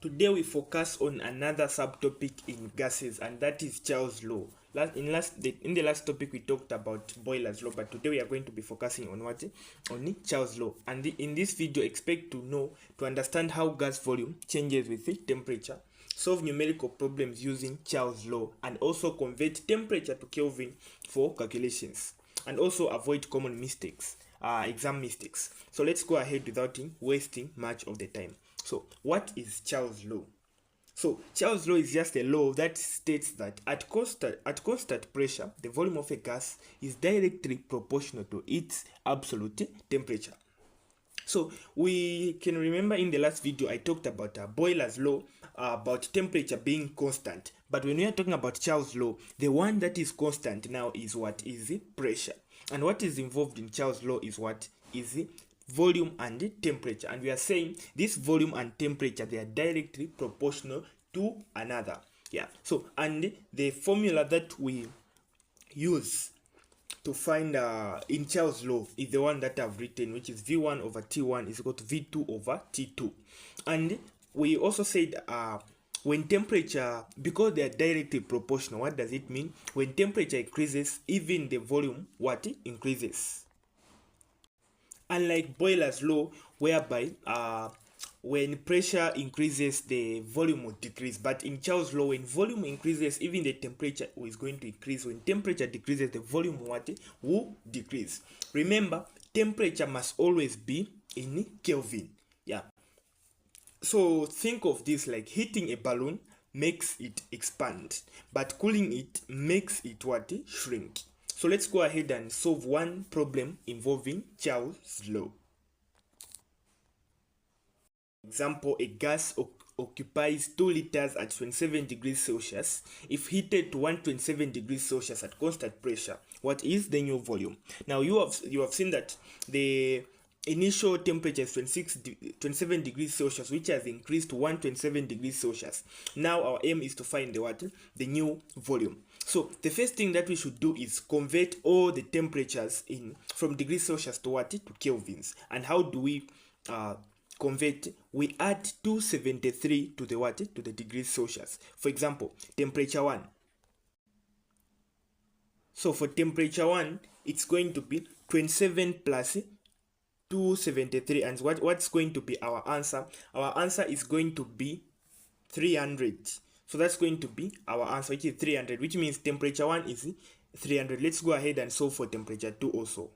Today we focus on another subtopic in gases, and that is Charles' law. In the last topic we talked about Boyle's law, but today we are going to be focusing on what? On Charles' law. And in this video, expect to understand how gas volume changes with the temperature, solve numerical problems using Charles' law, and also convert temperature to Kelvin for calculations, and also avoid common mistakes, exam mistakes. So let's go ahead without wasting much of the time. So what is Charles' law? So Charles' law is just a law that states that at constant pressure, the volume of a gas is directly proportional to its absolute temperature. So we can remember in the last video I talked about Boyle's law, about temperature being constant. But when we are talking about Charles' law, the one that is constant now is what? Is the pressure. And what is involved in Charles' law is what? Is the volume and the temperature. And we are saying this volume and temperature, they are directly proportional to another. Yeah. So, and the formula that we use to find in Charles' law is the one that I've written, which is V1 over T1 is equal to V2 over T2. And we also said when temperature, because they are directly proportional, what does it mean? When temperature increases, even the volume increases. Unlike Boyle's law, whereby when pressure increases, the volume will decrease. But in Charles' law, when volume increases, even the temperature is going to increase. When temperature decreases, the volume will decrease. Remember, temperature must always be in Kelvin. Yeah. So think of this like heating a balloon makes it expand, but cooling it makes it shrink. So let's go ahead and solve one problem involving Charles' law. Example, a gas occupies 2 liters at 27 degrees Celsius. If heated to 127 degrees Celsius at constant pressure, what is the new volume? Now you have seen that the initial temperature is 27 degrees Celsius, which has increased to 127 degrees Celsius. Now our aim is to find the new volume. So the first thing that we should do is convert all the temperatures from degrees Celsius to to Kelvins. And how do we convert? We add 273 to the degrees Celsius. For example, temperature 1. So for temperature 1, it's going to be 27 plus 273, and what's going to be our answer? Our answer is going to be 300. So that's going to be our answer, which is 300, which means temperature 1 is 300. Let's go ahead and solve for temperature 2 also.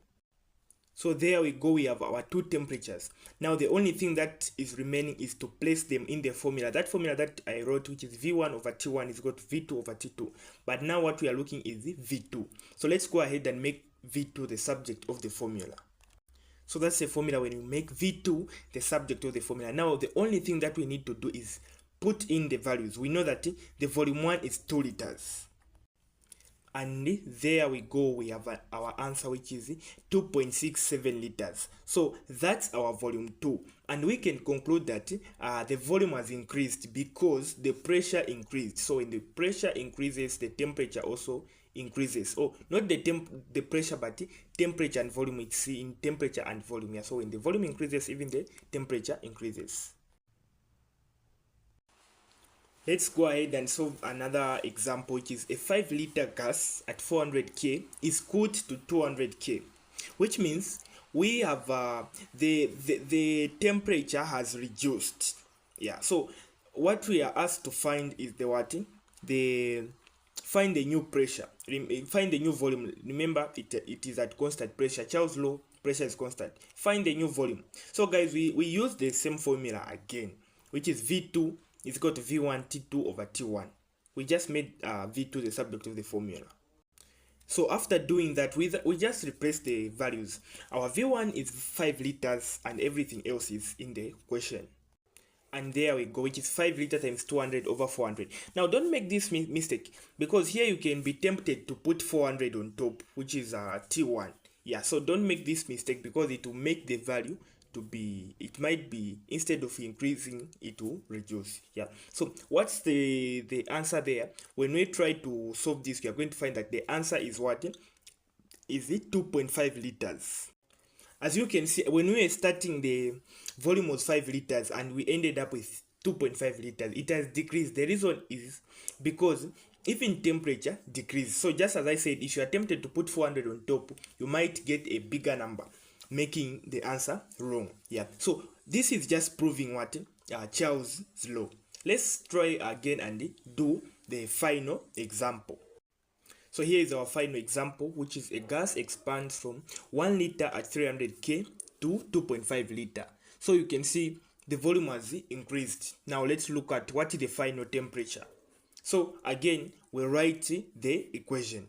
So there we go, we have our two temperatures. Now the only thing that is remaining is to place them in the formula. That formula that I wrote, which is V1 over T1 is equal to V2 over T2. But now what we are looking is the V2. So let's go ahead and make V2 the subject of the formula. So that's the formula when you make V2 the subject of the formula. Now the only thing that we need to do is put in the values. We know that the volume 1 is 2 liters. And there we go, we have our answer, which is 2.67 liters. So that's our volume 2. And we can conclude that the volume has increased because the pressure increased. So when the pressure increases, the temperature also increases. Oh, not the pressure, but the temperature and volume. It's in temperature and volume. Yeah. So when the volume increases, even the temperature increases. Let's go ahead and solve another example, which is a 5-liter gas at 400 K is cooled to 200 K, which means we have the temperature has reduced. Yeah. So what we are asked to find is find the new pressure, find the new volume. Remember, it is at constant pressure. Charles' law, pressure is constant. Find the new volume. So guys, we use the same formula again, which is V2 is equal to V1 T2 over T1. We just made V2 the subject of the formula. So after doing that, we just replace the values. Our V1 is 5 liters and everything else is in the question. And there we go, which is 5 liters times 200 over 400. Now don't make this mistake, because here you can be tempted to put 400 on top, which is T1. Yeah, so don't make this mistake, because it will make the value to be, it might be, instead of increasing, it will reduce. Yeah. So what's the answer there? When we try to solve this, we are going to find that the answer is what? Is it 2.5 liters? As you can see, when we were starting, the volume was 5 liters and we ended up with 2.5 liters. It has decreased. The reason is because even temperature decreases. So just as I said, if you are tempted to put 400 on top, you might get a bigger number, making the answer wrong. Yeah, so this is just proving what Charles' law. Let's try again and do the final example. So here is our final example, which is a gas expands from 1 liter at 300k to 2.5 liter. So you can see the volume has increased. Now let's look at what is the final temperature. So again, we write the equation.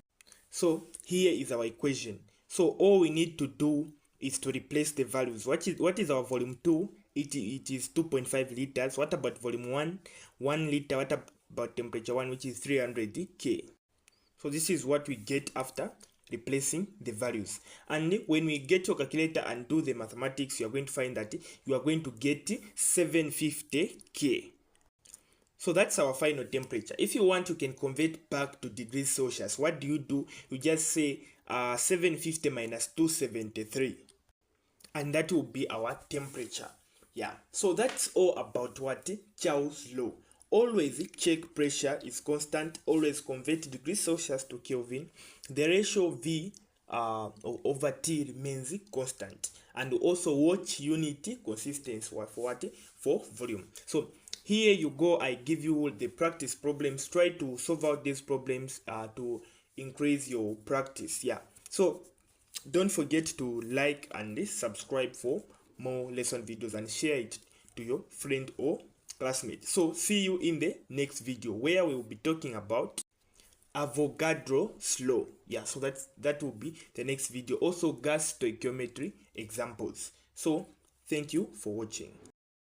So here is our equation. So all we need to do is to replace the values. What is our volume 2? It is 2.5 liters. What about volume 1? 1 liter. What about temperature 1, which is 300k? So this is what we get after replacing the values. And when we get your calculator and do the mathematics, you are going to find that you are going to get 750k. So that's our final temperature. If you want, you can convert back to degrees Celsius. What do? You just say 750 minus 273. And that will be our temperature. Yeah, so that's all about what Charles' law. Always check pressure is constant. Always convert degrees Celsius to Kelvin. The ratio V over T remains constant. And also watch unit consistency for what? For volume. So here you go. I give you the practice problems. Try to solve out these problems to increase your practice. Yeah. So don't forget to like and subscribe for more lesson videos and share it to your friend or classmate. So see you in the next video where we will be talking about Avogadro's law. Yeah, so that will be the next video. Also gas stoichiometry examples. So thank you for watching.